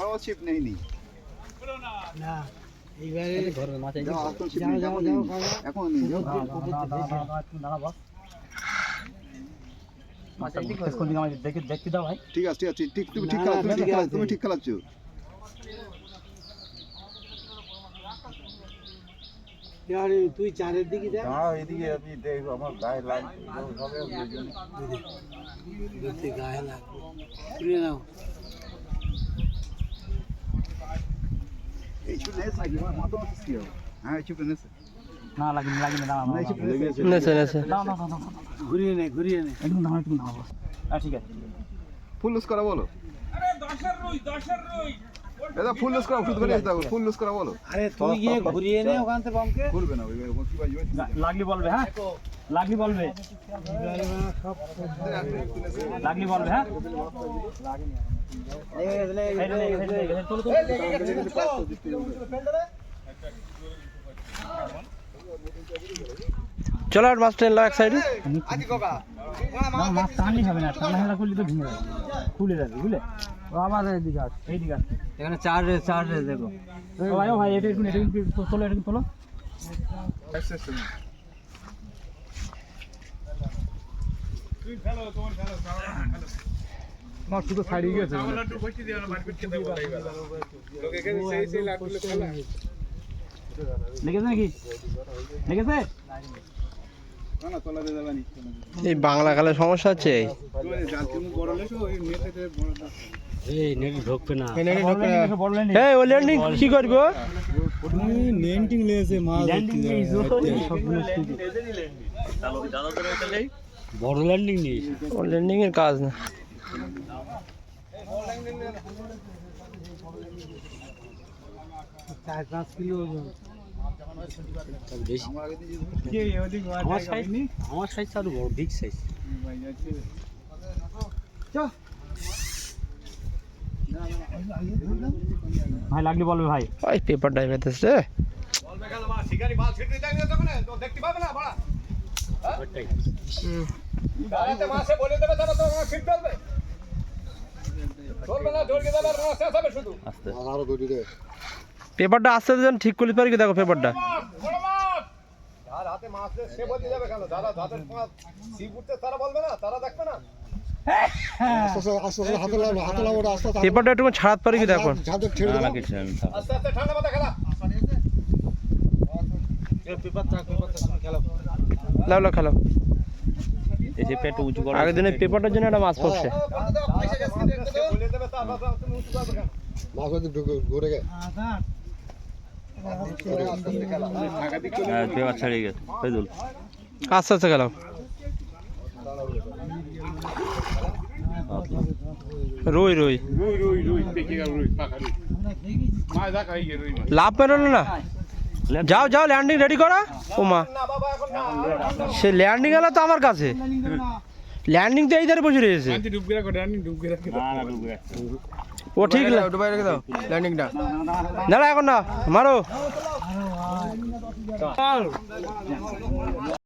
তাও ছিপ নেইনি না এইবারে ঘরের মাছ এই যাও এখন ছিপ নেই এখন নেই দাঁড়া বস মাছ এই দিকে কোন দিকে আমাকে দেখতে দাও ভাই ঠিক আছে ঠিক তুমি ঠিক খেলা তুমি ঠিক খেলাচ্ছো यार তুই চারের দিকে যা দাঁড়াও এদিকে আমি দেখ আমার গায়ে লাগবে সবে দুই গায়ে লাগবে পুরে নাও এই ছোট নেস লাগবে মাথা কি হবে হ্যাঁ এই ছোট নেস না লাগিনি না না ছোট নেছে দাও ঘুরিয়ে নে একদম দাও একদম দাও বস ঠিক আছে ফুল লুজ করা বলো আরে 10 এর রুই এটা ফুল লুজ করা ফুল করে দাও ফুল লুজ করা বলো আরে তুই গিয়ে ঘুরিয়ে নে ওখান থেকে বামকে করবে না ওই কি ভাই লাগলি বলবে হ্যাঁ লাগলি বলবে হ্যাঁ চলো আর মাছ ট্রেন লাও এক সাইডে মাছ টানলি হবে না টানা করলে তো ভেঙে যাবে খুলে যাবে বুঝলে আবার এইদিকে আস এইদিকে আছে এখানে চার রে দেখো ও ভাই এটা একটু তোলো এটা তোলো তুই ফেলো তোমার ফেলো মাছ শুধু ছাড়িয়ে গেছে আমার লাড্ডু বসিয়ে দিও না মারপিট খেতে বলাই গেল লোকে এখানে সেই লাড্ডু খেলা লেগেছে নাকি লেগেছে না তোলা দে যাবে নি এই বাংলা কালে সমস্যা হচ্ছে জাল কি মুখ বড় লেছো এই নেটে বড় এই নেট ঢোকবে না এই ও ল্যান্ডিং কি করবে ও নেন্টিং লেছে মাছ বড় ল্যান্ডিং নেই ও ল্যান্ডিং এর কাজ না 4-5 কিলো ওজন বেশি আমার আগে দিয়ে কে ওদিক আমার সাইজ আরো বড় বিগ সাইজ ভাই যাচ্ছে ভাই লাগলি বলবে ভাই ওই পেপার ডাইভারতেছে বলবে গেল মা শিকারি বাল ছিটতে যাবে তখন তো দেখতে পাবে না বড়া দাঁড়াতে মাসে বলে দেবে তারা তো ছিট ফেলবে চলবে না দৌড়কে যাবে আর শেষ হবে শুধু আরো দড়ি দে পেপারটা আস্তে যেন ঠিক করে পারি কি দেখো পেপারটা বড় মাছ যার হাতে মাছ সে বলতে যাবে কেন যারা যাদের মাছ সিপ উঠতে তারা বলবে না তারা দেখবে না পেপারটা একটু ছাড়াতে পারি কি দেখো আস্তে আস্তে ঠান্ডা মাথা খেলা লাও লাও খেলো এসে পেট উঁচু করে আগের দিনে পেপারটার জন্য একটা মাছ পড়ছে বলে দেবে তারপর তুমি উঁচু করবে কেন মাছ ঘুরে গে পেপার ছাড়িয়ে গেছে ফেজুল আস্তে আস্তে খেলাও রুই রুই দেখি রুই পাকা রুই মাছ দেখা হয়ে রুই লাভ পেরোলো না যাও যাও ল্যান্ডিং রেডি করো ও মা না বাবা এখন না সে ল্যান্ডিং এলো তো আমার কাছে ল্যান্ডিং তো এই ধারে বসে রয়েছে ডুবকে রাখো ডুবকে রাখো না ডুবকে ও ঠিক ল্যান্ডিংটা দাঁড়া এখন না মারো